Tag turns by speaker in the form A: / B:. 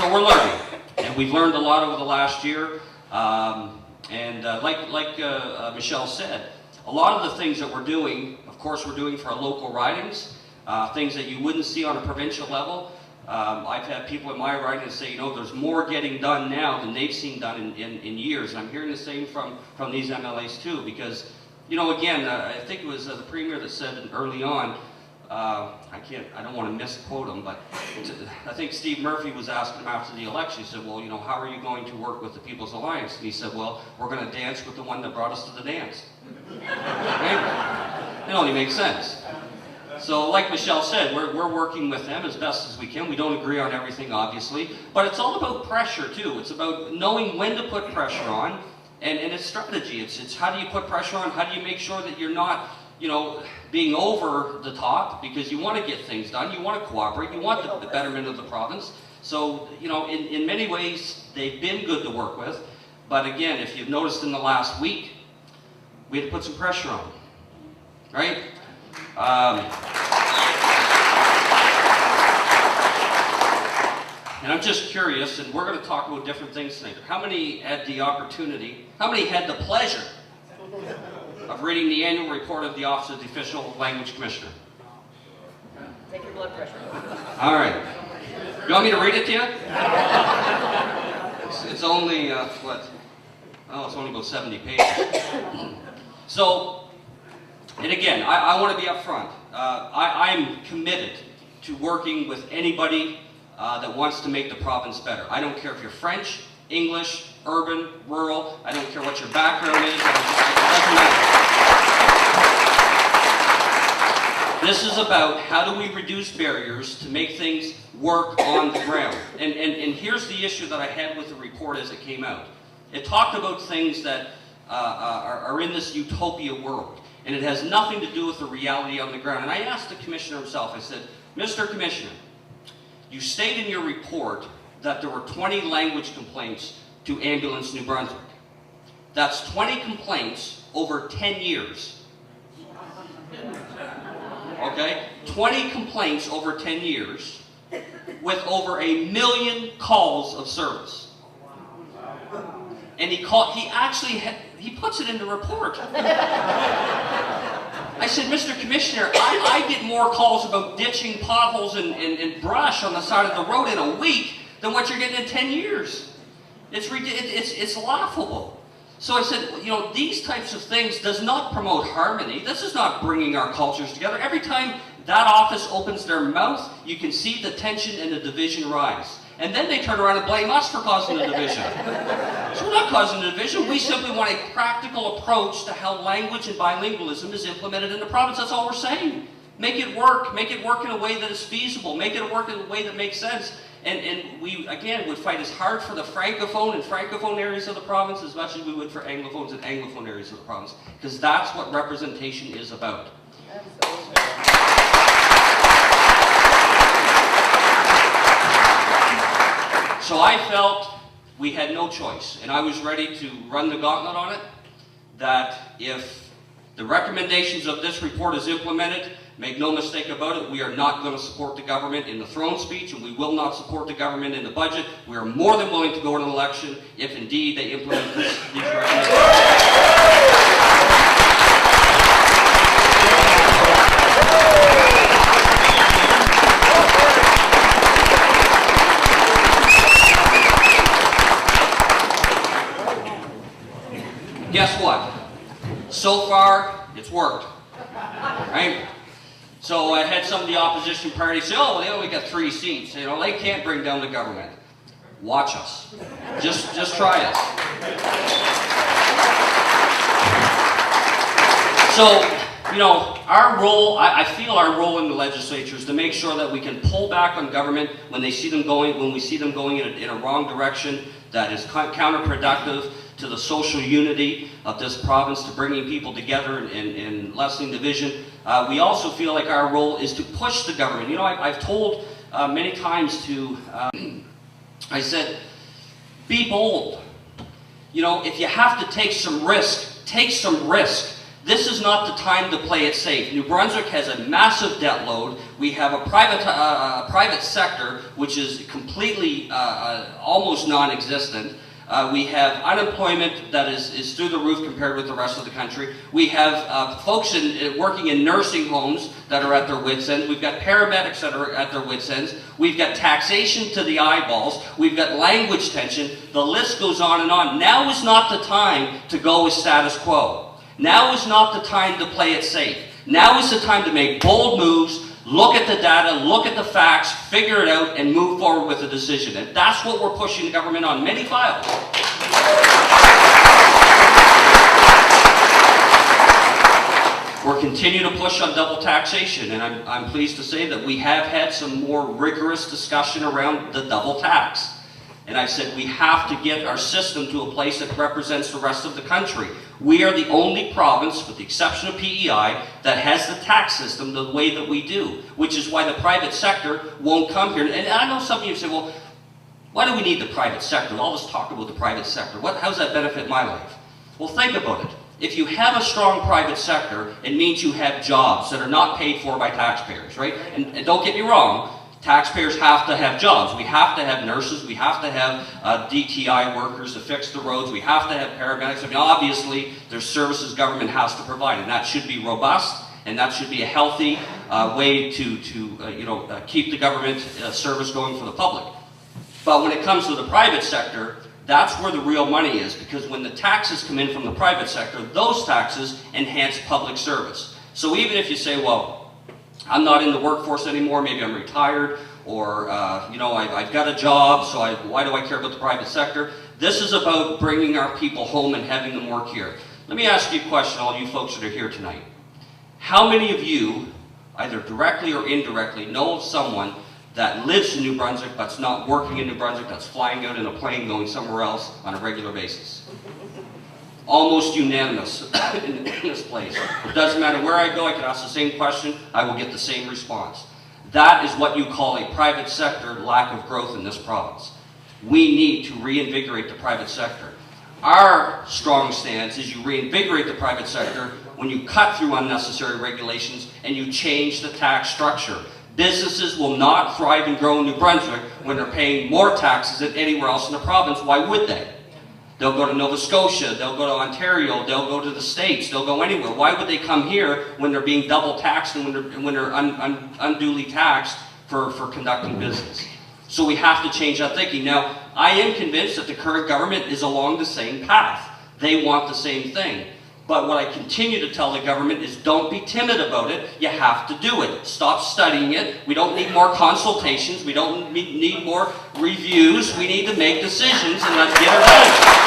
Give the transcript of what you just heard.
A: So we're learning, and we've learned a lot over the last year. Like Michelle said, a lot of the things that we're doing, of course, we're doing for our local ridings, things that you wouldn't see on a provincial level. I've had people in my riding say, you know, there's more getting done now than they've seen done in years. And I'm hearing the same from these MLAs too, because, you know, again, I think it was the Premier that said early on, I don't want to misquote him, but I think Steve Murphy was asking him after the election, he said, well, you know, how are you going to work with the People's Alliance? And he said, well, we're going to dance with the one that brought us to the dance. Right? It only makes sense. So like Michelle said, we're working with them as best as we can. We don't agree on everything, obviously, but it's all about pressure too. It's about knowing when to put pressure on, and it's strategy. It's how do you put pressure on, how do you make sure that you're not, you know, being over the top, because you want to get things done, you want to cooperate, you want the betterment of the province. So, you know, in many ways, they've been good to work with, but again, if you've noticed in the last week, we had to put some pressure on them, right? And I'm just curious, and we're going to talk about different things tonight. How many had the opportunity, how many had the pleasure of reading the annual report of the Office of the Official Language Commissioner?
B: Take your blood pressure.
A: All right. You want me to read it to you? It's only, what? Oh, it's only about 70 pages. So, and again, I want to be upfront. I'm committed to working with anybody that wants to make the province better. I don't care if you're French, English, urban, rural. I don't care what your background is. It doesn't matter. This is about how do we reduce barriers to make things work on the ground. And here's the issue that I had with the report as it came out. It talked about things that are in this utopia world. And it has nothing to do with the reality on the ground. And I asked the Commissioner himself, I said, Mr. Commissioner, you state in your report that there were 20 language complaints to Ambulance New Brunswick. That's 20 complaints over 10 years. Okay? 20 complaints over 10 years with over 1 million calls of service. And he puts it in the report. I said, Mr. Commissioner, I get more calls about ditching potholes and brush on the side of the road in a week than what you're getting in 10 years. It's laughable. So I said, you know, these types of things does not promote harmony. This is not bringing our cultures together. Every time that office opens their mouth, you can see the tension and the division rise. And then they turn around and blame us for causing the division. So we're not causing the division. We simply want a practical approach to how language and bilingualism is implemented in the province. That's all we're saying. Make it work. Make it work in a way that is feasible. Make it work in a way that makes sense. And we, again, would fight as hard for the francophone and francophone areas of the province as much as we would for anglophones and anglophone areas of the province. Because that's what representation is about. So I felt we had no choice, and I was ready to run the gauntlet on it, that if the recommendations of this report is implemented, make no mistake about it, we are not going to support the government in the throne speech, and we will not support the government in the budget. We are more than willing to go to an election if indeed they implement these recommendations. Guess what? So far, it's worked. Right? So I had some of the opposition parties say, oh, they only got 3 seats. You know, they can't bring down the government. Watch us. Just try us. So, you know, our role, I feel our role in the legislature is to make sure that we can pull back on government when we see them going in a wrong direction that is counterproductive to the social unity of this province, to bringing people together and lessening division. We also feel like our role is to push the government. You know, I've told many times to, I said, be bold. You know, if you have to take some risk, take some risk. This is not the time to play it safe. New Brunswick has a massive debt load. We have a private sector which is completely almost non-existent. We have unemployment that is through the roof compared with the rest of the country. We have folks working in nursing homes that are at their wits' end. We've got paramedics that are at their wits' ends. We've got taxation to the eyeballs. We've got language tension. The list goes on and on. Now is not the time to go with status quo. Now is not the time to play it safe. Now is the time to make bold moves, look at the data, look at the facts, figure it out, and move forward with a decision. And that's what we're pushing the government on many files. We're continuing to push on double taxation, and I'm pleased to say that we have had some more rigorous discussion around the double tax. And I said we have to get our system to a place that represents the rest of the country. We are the only province, with the exception of PEI, that has the tax system the way that we do, which is why the private sector won't come here. And I know some of you say, well, why do we need the private sector? All this talk about the private sector. How does that benefit my life? Well, think about it. If you have a strong private sector, it means you have jobs that are not paid for by taxpayers, right? And don't get me wrong, taxpayers have to have jobs. We have to have nurses. We have to have DTI workers to fix the roads. We have to have paramedics. I mean, obviously, there's services government has to provide, and that should be robust, and that should be a healthy way to keep the government service going for the public. But when it comes to the private sector, that's where the real money is, because when the taxes come in from the private sector, those taxes enhance public service. So even if you say, well, I'm not in the workforce anymore, maybe I'm retired, or I've got a job, so why do I care about the private sector? This is about bringing our people home and having them work here. Let me ask you a question, all you folks that are here tonight. How many of you, either directly or indirectly, know of someone that lives in New Brunswick but's not working in New Brunswick, that's flying out in a plane going somewhere else on a regular basis? Almost unanimous in this place. It doesn't matter where I go, I can ask the same question, I will get the same response. That is what you call a private sector lack of growth in this province. We need to reinvigorate the private sector. Our strong stance is you reinvigorate the private sector when you cut through unnecessary regulations and you change the tax structure. Businesses will not thrive and grow in New Brunswick when they're paying more taxes than anywhere else in the province. Why would they? They'll go to Nova Scotia, they'll go to Ontario, they'll go to the States, they'll go anywhere. Why would they come here when they're being double taxed and when they're unduly taxed for conducting business? So we have to change that thinking. Now, I am convinced that the current government is along the same path. They want the same thing. But what I continue to tell the government is don't be timid about it. You have to do it. Stop studying it. We don't need more consultations. We don't need more reviews. We need to make decisions and let's get it right.